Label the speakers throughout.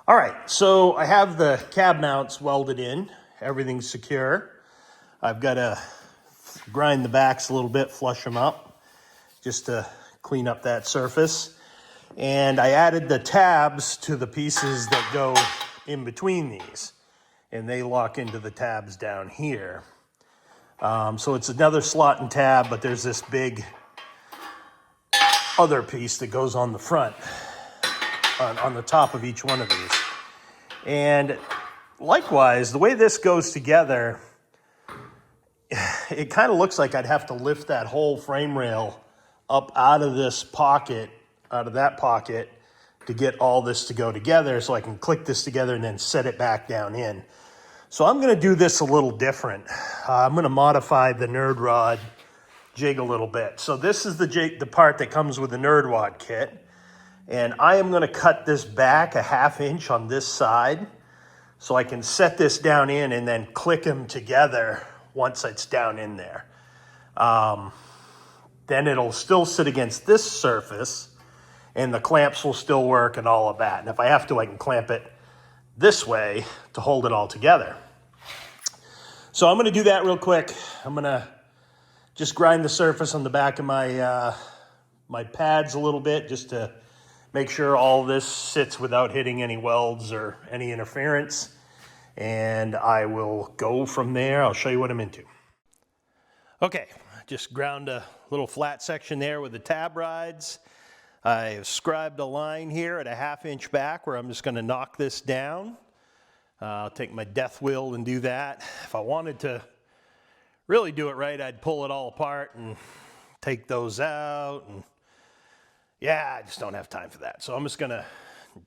Speaker 1: All right, so I have the cab mounts welded in. Everything's secure. I've got to grind the backs a little bit, flush them up, just to clean up that surface. And I added the tabs to the pieces that go in between these, and they lock into the tabs down here. So it's another slot and tab, but there's this big other piece that goes on the front, on the top of each one of these. And likewise, the way this goes together, it kind of looks like I'd have to lift that whole frame rail up out of this pocket, out of that pocket, to get all this to go together so I can click this together and then set it back down in. So I'm going to do this a little different. I'm going to modify the nerd rod jig a little bit. So this is the part that comes with the nerd rod kit. And I am going to cut this back a 1/2 inch on this side so I can set this down in and then click them together once it's down in there. Then it'll still sit against this surface and the clamps will still work and all of that. And if I have to, I can clamp it this way to hold it all together. So I'm going to do that real quick. I'm going to just grind the surface on the back of my my pads a little bit just to make sure all this sits without hitting any welds or any interference. And I will go from there. I'll show you what I'm into. Okay, just ground a little flat section there with the tab rides. I have scribed a line here at a 1/2 inch back where I'm just going to knock this down. I'll take my death wheel and do that. If I wanted to really do it right, I'd pull it all apart and take those out. And yeah, I just don't have time for that. So I'm just going to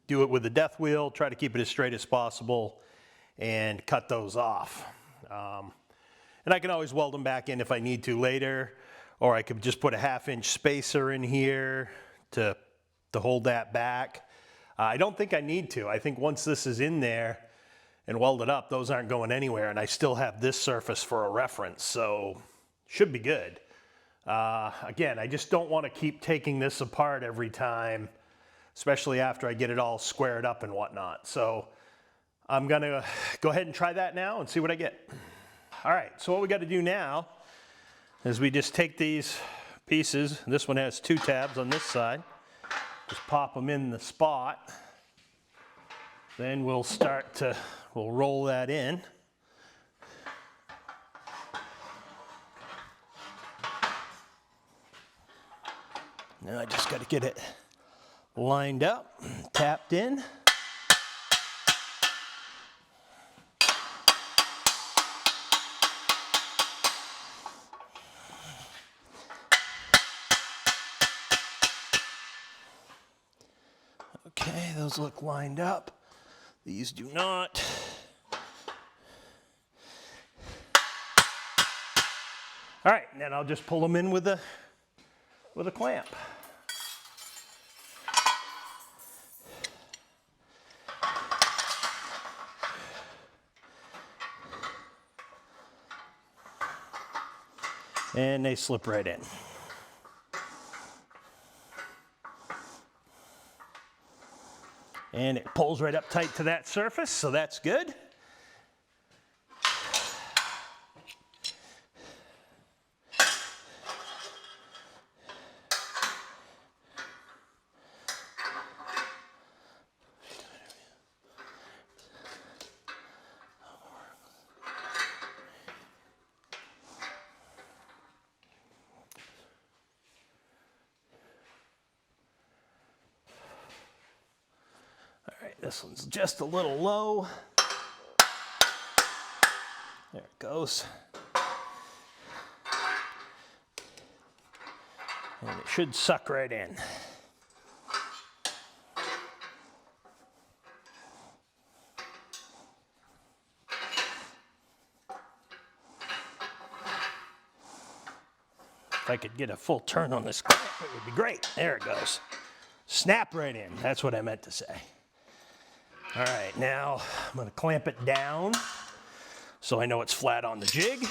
Speaker 1: do it with the death wheel, try to keep it as straight as possible, and cut those off. And I can always weld them back in if I need to later, or I could just put a 1/2 inch spacer in here to hold that back. I don't think I need to. I think once this is in there and welded up, those aren't going anywhere, and I still have this surface for a reference, so should be good. Again, I just don't want to keep taking this apart every time, especially after I get it all squared up and whatnot. So I'm going to go ahead and try that now and see what I get. All right, so what we got to do now is we just take these pieces. This one has 2 tabs on this side. Just pop them in the spot. Then we'll roll that in. Now I just got to get it lined up, tapped in. Okay, those look lined up. These do not. All right, and then I'll just pull them in with a clamp. And they slip right in. And it pulls right up tight to that surface, so that's good. This one's just a little low. There it goes. And it should suck right in. If I could get a full turn on this clamp, it would be great. There it goes. Snap right in. That's what I meant to say. All right, now I'm going to clamp it down so I know it's flat on the jig.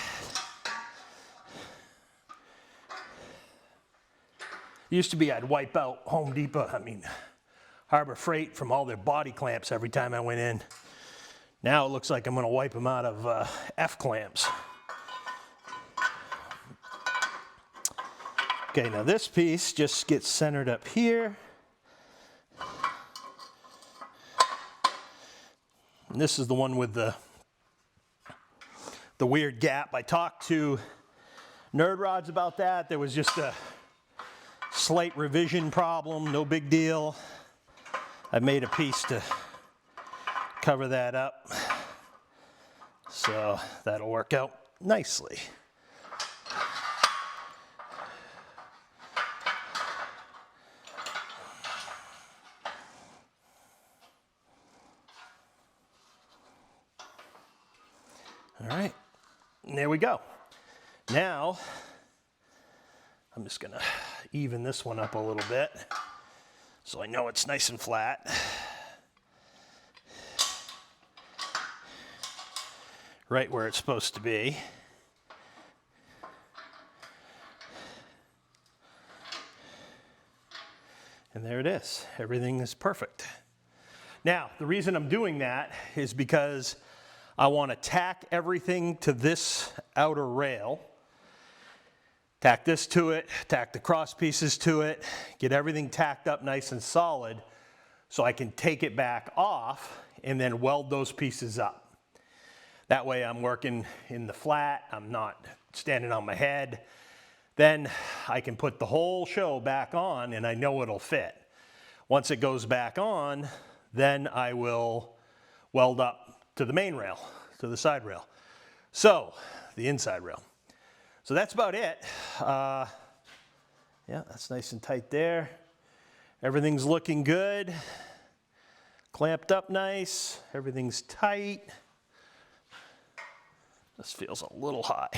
Speaker 1: Used to be I'd wipe out Harbor Freight from all their body clamps every time I went in. Now it looks like I'm gonna wipe them out of F-clamps. Okay, now this piece just gets centered up here. And this is the one with the weird gap. I talked to Nerd Rods about that. There was just a slight revision problem, no big deal. I made a piece to cover that up. So that'll work out nicely. All right, and there we go. Now, I'm just gonna even this one up a little bit so I know it's nice and flat. Right where it's supposed to be. And there it is. Everything is perfect. Now, the reason I'm doing that is because I want to tack everything to this outer rail. Tack this to it, tack the cross pieces to it, get everything tacked up nice and solid so I can take it back off and then weld those pieces up. That way I'm working in the flat, I'm not standing on my head. Then I can put the whole show back on and I know it'll fit. Once it goes back on, then I will weld up to the main rail, to the side rail. So, the inside rail. So that's about it. Yeah, that's nice and tight there. Everything's looking good. Clamped up nice. Everything's tight. This feels a little high.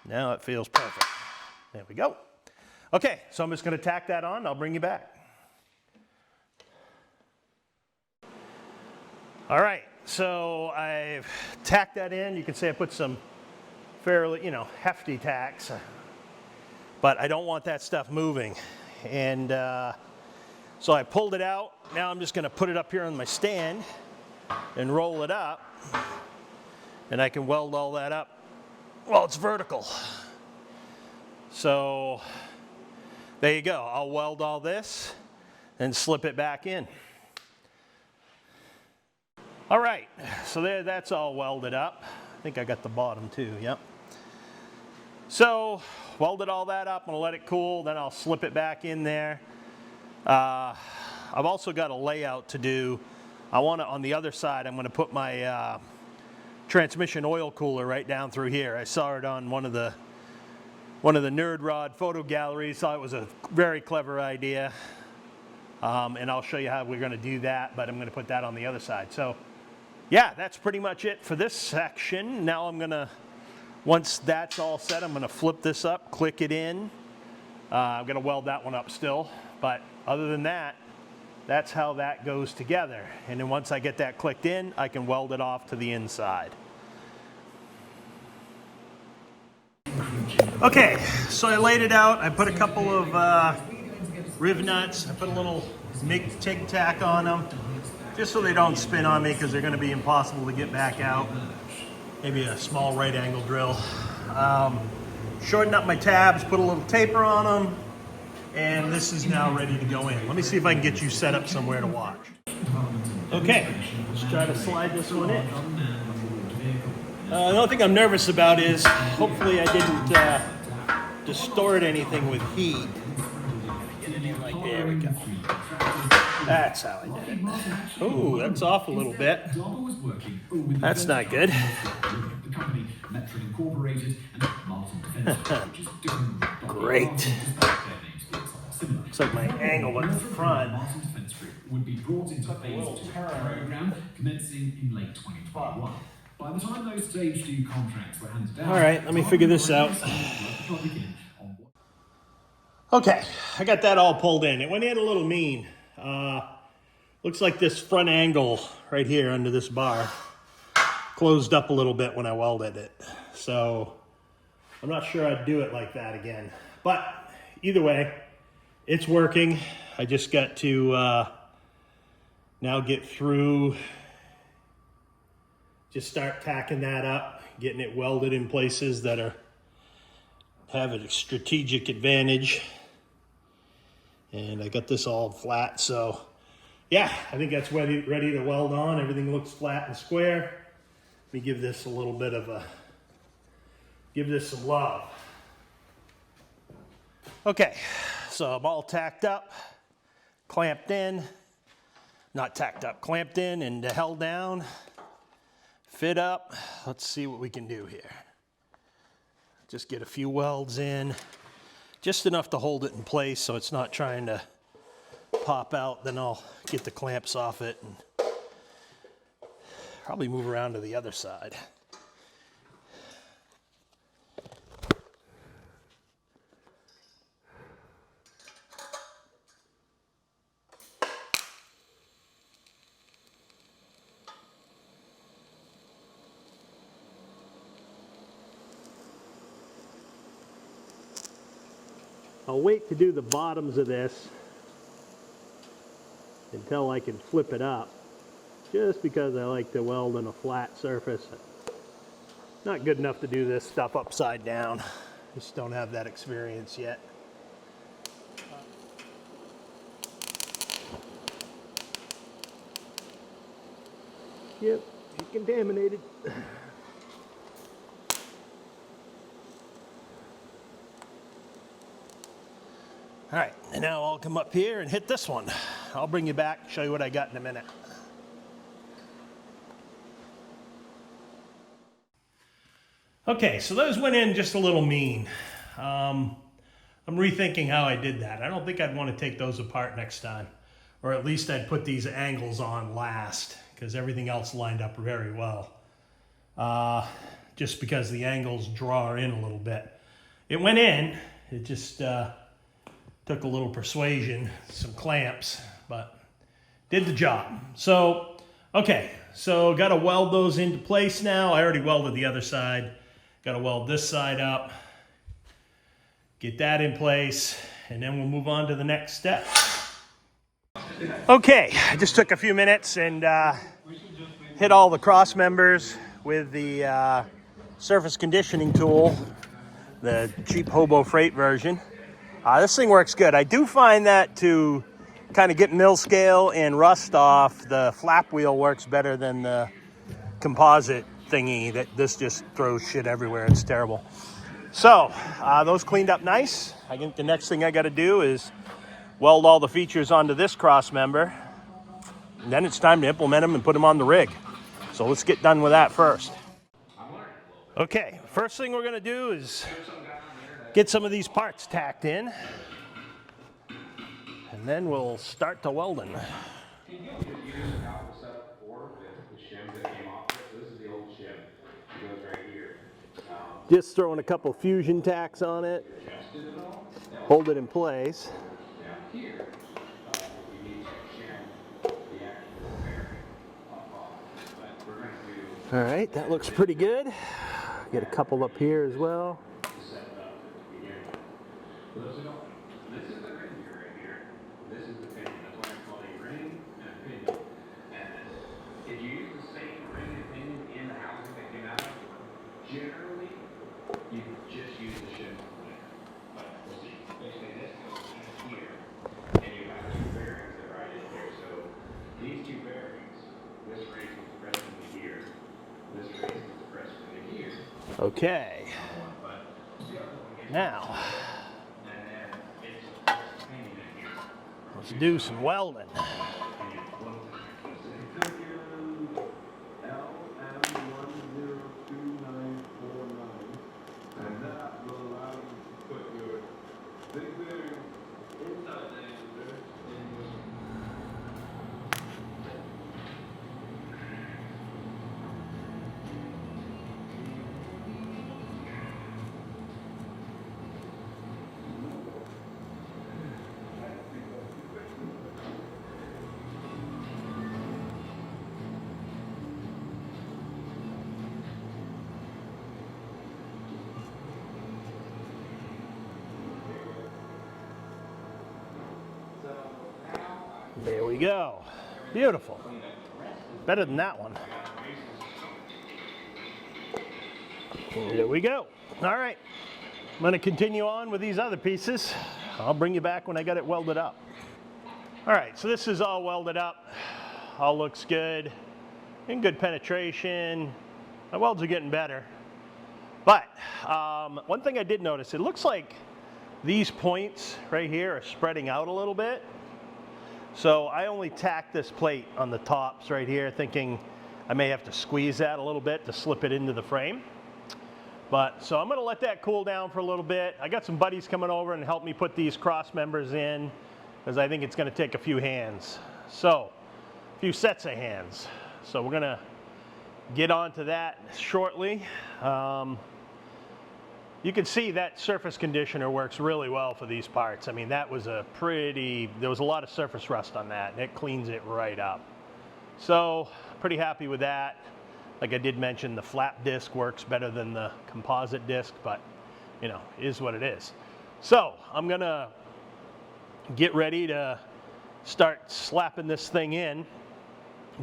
Speaker 1: Now it feels perfect. There we go. Okay, so I'm just gonna tack that on. I'll bring you back. All right, so I've tacked that in. You can see I put some fairly, hefty tacks, but I don't want that stuff moving. And so I pulled it out. Now I'm just gonna put it up here on my stand and roll it up. And I can weld all that up while it's vertical. So there you go. I'll weld all this and slip it back in. All right, so that's all welded up. I think I got the bottom too, yep. So welded all that up, I'm gonna let it cool, then I'll slip it back in there. I've also got a layout to do. On the other side, I'm gonna put my transmission oil cooler right down through here. I saw it on one of the Nerd Rod photo galleries, thought it was a very clever idea. And I'll show you how we're gonna do that, but I'm gonna put that on the other side. So yeah, that's pretty much it for this section. Now once that's all set, I'm gonna flip this up, click it in. I'm gonna weld that one up still, but other than that, that's how that goes together. And then once I get that clicked in, I can weld it off to the inside. Okay, so I laid it out. I put a couple of riv nuts. I put a little TIG tack on them, just so they don't spin on me because they're going to be impossible to get back out. Maybe a small right angle drill. Shorten up my tabs, put a little taper on them, and this is now ready to go in. Let me see if I can get you set up somewhere to watch. Okay, let's try to slide this one in. The only thing I'm nervous about is hopefully I didn't distort anything with heat. Get it in like there we go. That's how I did it. Ooh, that's off a little bit. That's not good. Great. Looks like my angle at the front would be brought into phase 2 program commencing in late 2021. By the time those stage 2 contracts were handed down. All right, let me figure this out. Okay, I got that all pulled in. It went in a little mean. Looks like this front angle right here under this bar closed up a little bit when I welded it. So I'm not sure I'd do it like that again. But either way, it's working. I just got to now get through, just start tacking that up, getting it welded in places that have a strategic advantage. And I got this all flat, so yeah, I think that's ready to weld on. Everything looks flat and square. Let me give this a little bit of give this some love. Okay, so I'm all tacked up, clamped in, not tacked up, clamped in and held down, fit up. Let's see what we can do here. Just get a few welds in, just enough to hold it in place so it's not trying to pop out. Then I'll get the clamps off it and probably move around to the other side. I'll wait to do the bottoms of this until I can flip it up, just because I like to weld on a flat surface. Not good enough to do this stuff upside down. Just don't have that experience yet. Yep, it's contaminated. All right, and now I'll come up here and hit this one. I'll bring you back, show you what I got in a minute. Okay, so those went in just a little mean. I'm rethinking how I did that. I don't think I'd want to take those apart next time, or at least I'd put these angles on last, because everything else lined up very well. Just because the angles draw in a little bit. It went in, it just took a little persuasion, some clamps, but did the job. So, okay, so got to weld those into place now. I already welded the other side. Got to weld this side up, get that in place, and then we'll move on to the next step. Okay, I just took a few minutes and hit all the cross members with the surface conditioning tool, the cheap Hobo Freight version. This thing works good. I do find that to kind of get mill scale and rust off, the flap wheel works better than the composite thingy. That this just throws shit everywhere. It's terrible. So those cleaned up nice. I think the next thing I got to do is weld all the features onto this cross member. And then it's time to implement them and put them on the rig. So let's get done with that first. Okay, first thing we're going to do is get some of these parts tacked in, and then we'll start the welding.
Speaker 2: Can you just use how it was set up before with the shims that came off it? So this is the old shim. It goes right here.
Speaker 1: Just throwing a couple fusion tacks on it, hold it in place.
Speaker 2: Now here, you need to shim the actual bearing off. But we're going to do...
Speaker 1: All right, that looks pretty good. Get a couple up here as well.
Speaker 2: For those who don't know, this is the ring gear right here. This is the pinion. That's why I call it a ring and a pinion. And if you use the same ring and pinion in the housing that came out of, generally, you just use the shim there. But we'll see. Basically, this goes in here, and you have two bearings that are right in here. So these two bearings, this raises the press into here. This raises the press into here.
Speaker 1: Okay. Now, let's do some welding. There we go. Beautiful. Better than that one. There we go. All right. I'm going to continue on with these other pieces. I'll bring you back when I got it welded up. All right, so this is all welded up. All looks good. In good penetration. My welds are getting better. But one thing I did notice, it looks like these points right here are spreading out a little bit. So I only tacked this plate on the tops right here, thinking I may have to squeeze that a little bit to slip it into the frame. But so I'm going to let that cool down for a little bit. I got some buddies coming over and help me put these cross members in, because I think it's going to take a few hands. So a few sets of hands. So we're going to get onto that shortly. You can see that surface conditioner works really well for these parts. I mean, that was there was a lot of surface rust on that, and it cleans it right up. So pretty happy with that. Like I did mention, the flap disc works better than the composite disc, but you know, it is what it is. So I'm gonna get ready to start slapping this thing in,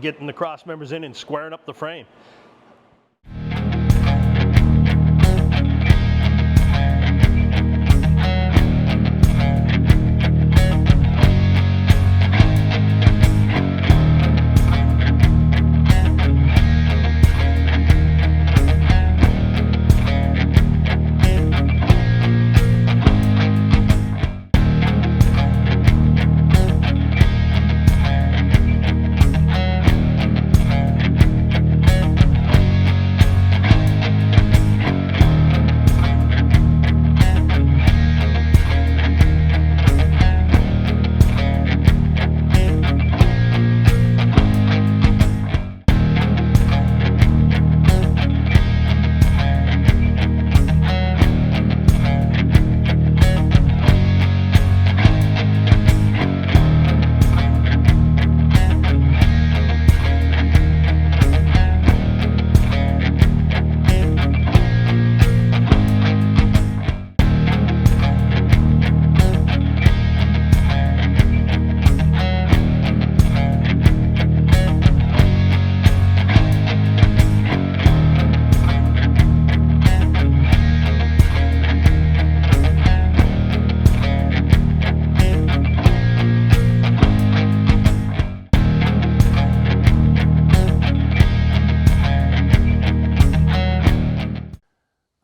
Speaker 1: getting the cross members in and squaring up the frame.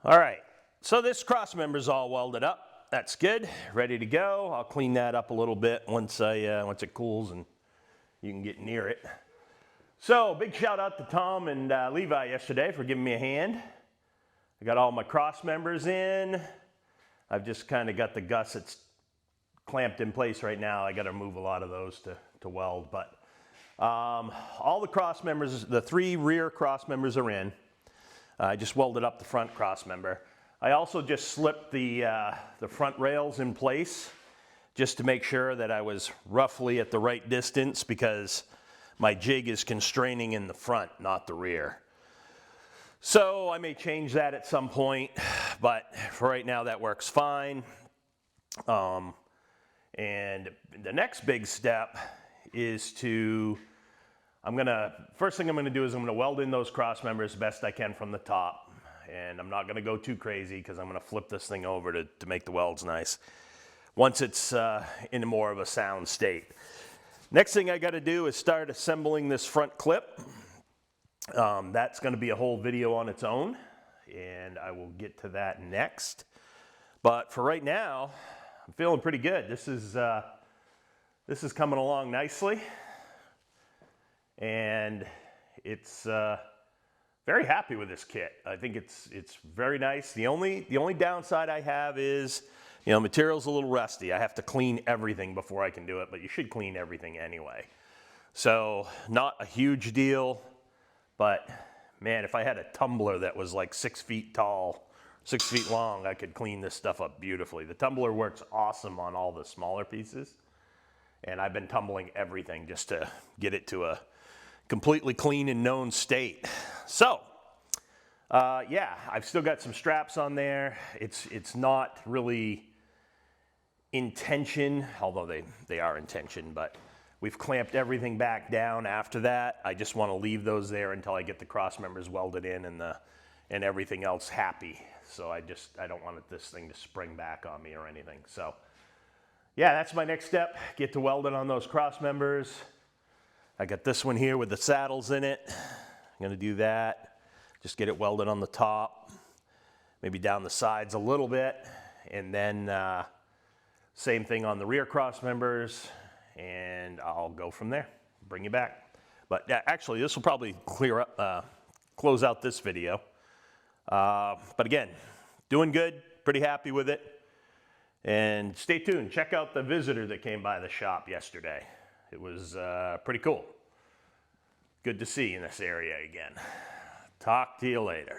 Speaker 1: All right, so this cross member is all welded up. That's good, ready to go. I'll clean that up a little bit once it cools and you can get near it. So big shout out to Tom and Levi yesterday for giving me a hand. I got all my cross members in. I've just kind of got the gussets clamped in place right now. I got to move a lot of those to weld, but all the cross members, the 3 rear cross members are in. I just welded up the front cross member. I also just slipped the front rails in place just to make sure that I was roughly at the right distance, because my jig is constraining in the front, not the rear. So I may change that at some point, but for right now that works fine. And the next big step is first thing I'm gonna do is I'm gonna weld in those cross members best I can from the top. And I'm not gonna go too crazy, because I'm gonna flip this thing over to make the welds nice once it's in more of a sound state. Next thing I gotta do is start assembling this front clip. That's gonna be a whole video on its own, and I will get to that next. But for right now, I'm feeling pretty good. This is coming along nicely. And it's very happy with this kit. I think it's very nice. The only downside I have is, you know, material's a little rusty. I have to clean everything before I can do it, but you should clean everything anyway. So not a huge deal, but man, if I had a tumbler that was like 6 feet tall, 6 feet long, I could clean this stuff up beautifully. The tumbler works awesome on all the smaller pieces, and I've been tumbling everything just to get it to a completely clean and known state. So, yeah, I've still got some straps on there. It's not really in tension, although they are in tension, but We've clamped everything back down after that. I just want to leave those there until I get the cross members welded in and everything else happy. So I don't want this thing to spring back on me or anything. So yeah, that's my next step. Get to welding on those cross members. I got this one here with the saddles in it. I'm gonna do that. Just get it welded on the top, maybe down the sides a little bit, and then same thing on the rear cross members, and I'll go from there, bring you back. But yeah, actually, this will probably close out this video. But again, doing good, pretty happy with it. And stay tuned, check out the visitor that came by the shop yesterday. It was pretty cool. Good to see you in this area again. Talk to you later.